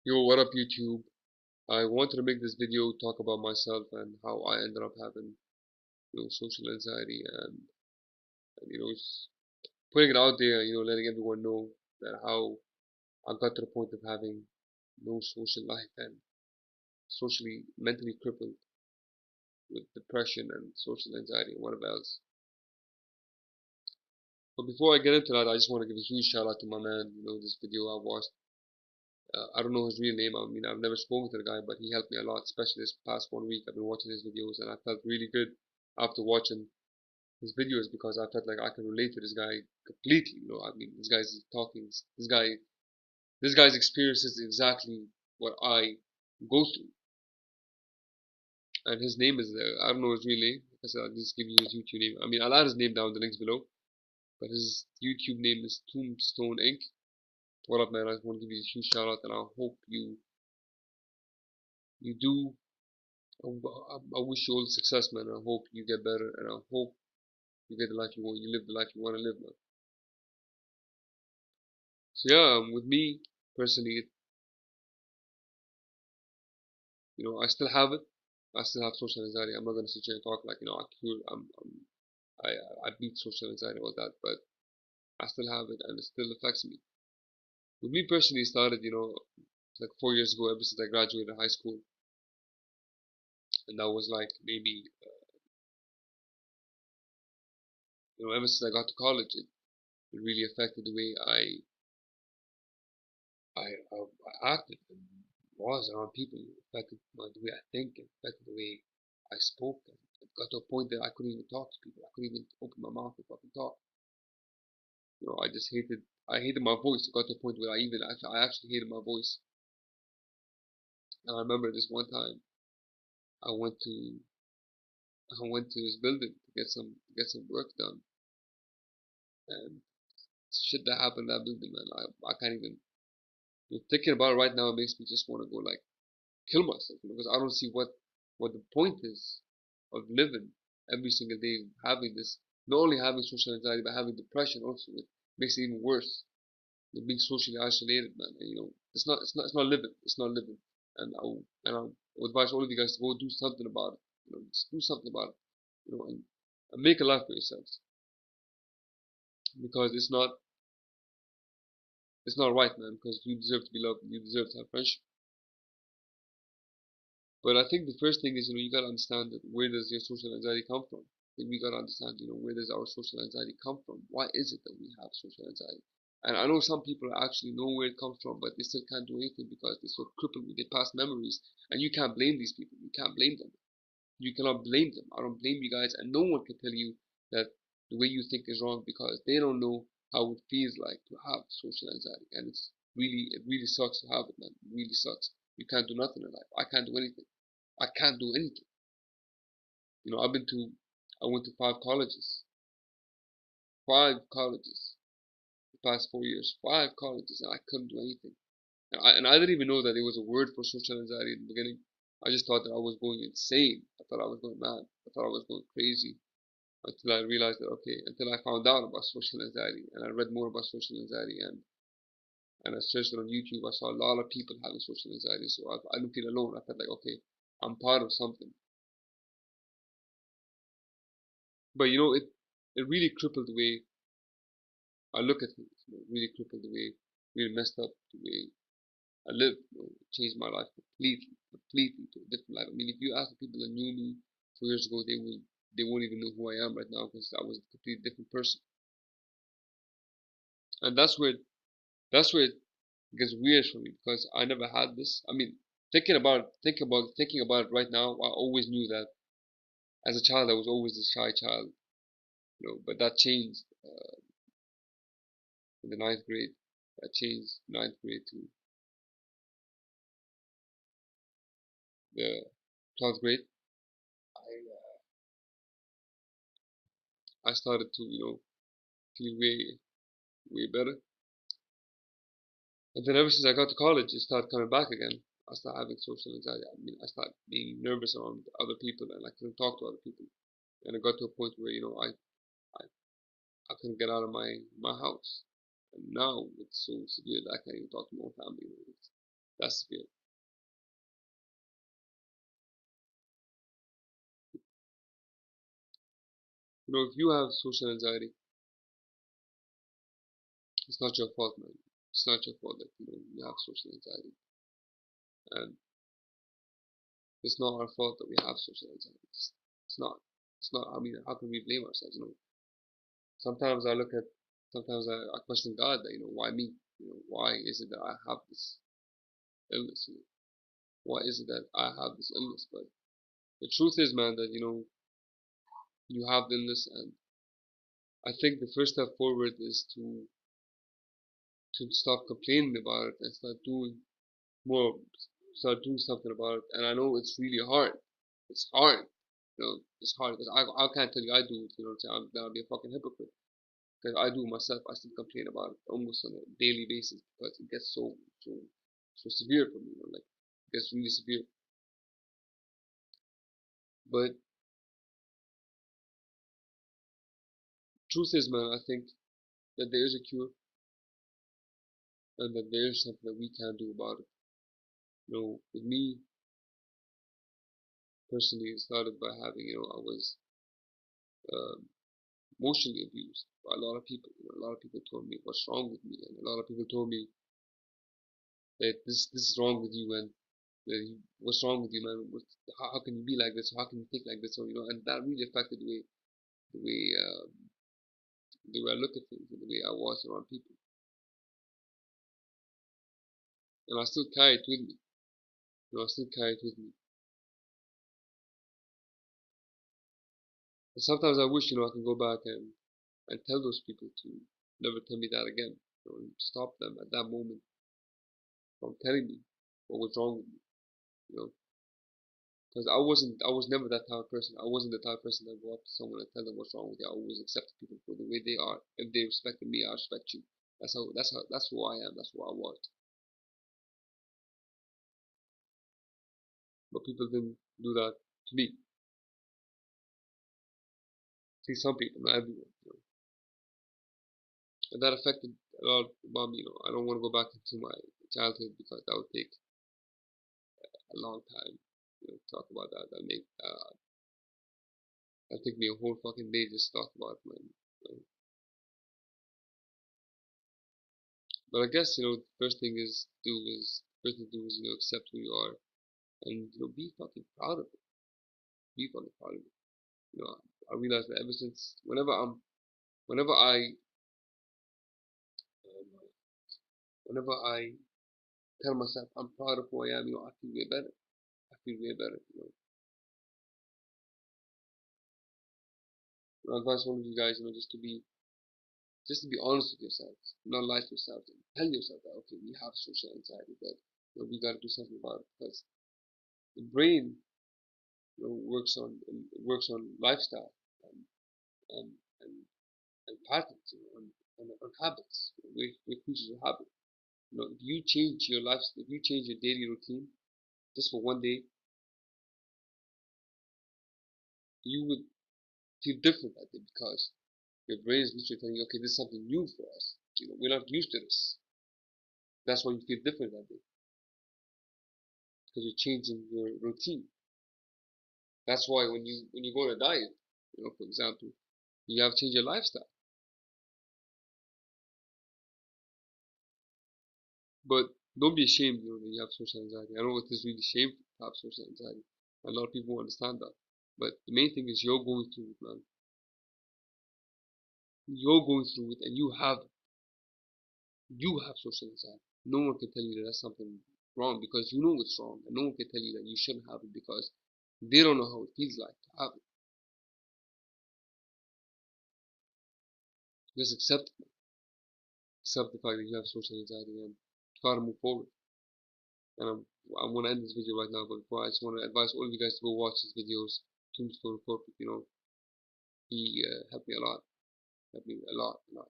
Yo, what up YouTube? I wanted to make this video talk about myself and how I ended up having, social anxiety and putting it out there, letting everyone know that how I got to the point of having no social life and socially, mentally crippled with depression and social anxiety and whatever else. But before I get into that, I just want to give a huge shout out to my man. This video I watched. I don't know his real name. I mean, I've never spoken to the guy, but he helped me a lot, especially this past 1 week. I've been watching his videos, and I felt really good after watching his videos because I felt like I can relate to this guy completely. I mean, this guy's talking. This guy's experience is exactly what I go through. And his name is I don't know his real name. Like I said, I'll just give you his YouTube name. I mean, I'll add his name down in the links below. But his YouTube name is tombstoneinc. What up, man? I just want to give you a huge shout out, and I hope you do. I wish you all the success, man. I hope you get better, and I hope you get the life you want. You live the life you want to live, man. So yeah, with me personally, I still have it. I still have social anxiety. I'm not gonna sit here and talk like I cure. I beat social anxiety, all that, but I still have it, and it still affects me. With me personally, it started, like 4 years ago, ever since I graduated high school, and that was like maybe, ever since I got to college, it really affected the way I acted and was around people. It affected the way I think. It affected the way I spoke. And it got to a point that I couldn't even talk to people. I couldn't even open my mouth and fucking talk. I just I hated my voice. It got to a point where I actually hated my voice. And I remember this one time I went to I went to this building to get some work done, and shit that happened in that building, man. I can't even. Thinking about it right now, it makes me just want to go like kill myself, because I don't see what the point is of living every single day, having this, not only having social anxiety but having depression also. It makes it even worse. Being socially isolated, man. And, it's not living. It's not living. And I would advise all of you guys to go do something about it. Just do something about it. And make a life for yourselves, because it's not right, man. Because you deserve to be loved. You deserve to have friendship. But I think the first thing is, you gotta understand that where does your social anxiety come from? I think we gotta understand, where does our social anxiety come from? Why is it that we have social anxiety? And I know some people actually know where it comes from, but they still can't do anything because they're so crippled with their past memories. And you can't blame these people. You can't blame them. You cannot blame them. I don't blame you guys, and no one can tell you that the way you think is wrong, because they don't know how it feels like to have social anxiety. And it really sucks to have it, man. It really sucks. You can't do nothing in life. I can't do anything. I can't do anything. I went to 5 colleges, 5 colleges the past 4 years, 5 colleges, and I couldn't do anything. And I didn't even know that there was a word for social anxiety in the beginning. I just thought that I was going insane. I thought I was going mad. I thought I was going crazy, until I realized that, okay, until I found out about social anxiety and I read more about social anxiety, and I searched it on YouTube. I saw a lot of people having social anxiety, so I didn't feel alone. I felt like, okay, I'm part of something. But it really crippled the way I look at things. It really crippled the way, really messed up the way I live. It changed my life completely to a different life. I mean, if you ask the people that knew me 4 years ago, they won't even know who I am right now, because I was a completely different person. And that's where it gets weird for me, because I never had this. I mean, thinking about it right now, I always knew that as a child I was always this shy child, but that changed in the ninth grade. That changed ninth grade to the 12th grade. I started to, feel way better. And then ever since I got to college, it started coming back again. I started having social anxiety. I mean, I started being nervous around other people, and I couldn't talk to other people. And it got to a point where, I, I couldn't get out of my house. And now it's so severe that I can't even talk to my own family. That's severe. If you have social anxiety, it's not your fault, man. It's not your fault that you have social anxiety, and it's not our fault that we have social anxiety. It's not. It's not. I mean, how can we blame ourselves? Sometimes I question God that why me? Why is it that I have this illness? Why is it that I have this illness? But the truth is, man, that you have the illness, and I think the first step forward is to stop complaining about it and more, start doing something about it. And I know it's really hard. It's hard. It's hard because I can't tell you I do it. That would be a fucking hypocrite. Because I do myself. I still complain about it almost on a daily basis because it gets so severe for me. Like it gets really severe. But truth is, man, I think that there is a cure and that there is something that we can do about it. With me personally, it started by having, I was um, emotionally abused by a lot of people. A lot of people told me what's wrong with me, and a lot of people told me that this is wrong with you, and what's wrong with you, man? How can you be like this? How can you think like this? And that really affected the way the way I look at things, and the way I was around people, and I still carry it with me. I still carry it with me. And sometimes I wish, I can go back and tell those people to never tell me that again. And stop them at that moment from telling me what was wrong with me. You know, because I was never that type of person. I wasn't the type of person that go up to someone and tell them what's wrong with you. I always accepted people for the way they are. If they respected me, I respect you. That's who I am. That's who I was. But people didn't do that to me. See, some people, not everyone. And that affected a lot about me. I don't want to go back into my childhood because that would take a long time. Talk about that. That take me a whole fucking day just to talk about it, man. But I guess the first thing to do is accept who you are and be fucking proud of it. Be fucking proud of it. I realized that ever since whenever um, I tell myself I'm proud of who I am, I feel way better. I feel way better. I advise all of you guys, just to be honest with yourselves, not lie to yourselves, and tell yourself that okay, we have social anxiety, but we got to do something about it because the brain works on lifestyle and and and, and patterns, and habits. We're creatures of habit. If you change your life, if you change your daily routine just for one day, you would feel different that day because your brain is literally telling you, okay, this is something new for us. We're not used to this. That's why you feel different that day because you're changing your routine. That's why when you go on a diet, for example, you have to change your lifestyle. But don't be ashamed, that you have social anxiety. I know it is really shameful to have social anxiety. A lot of people won't understand that. But the main thing is you're going through it, man. You're going through it, and you have social anxiety. No one can tell you that that's something wrong because you know it's wrong, and no one can tell you that you shouldn't have it because they don't know how it feels like to have it. Just accept the fact that you have social anxiety and try to move forward. And I'm gonna end this video right now, but before I just want to advise all of you guys to go watch his videos. Tombstone Corporate, he helped me a lot, helped me a lot, a lot.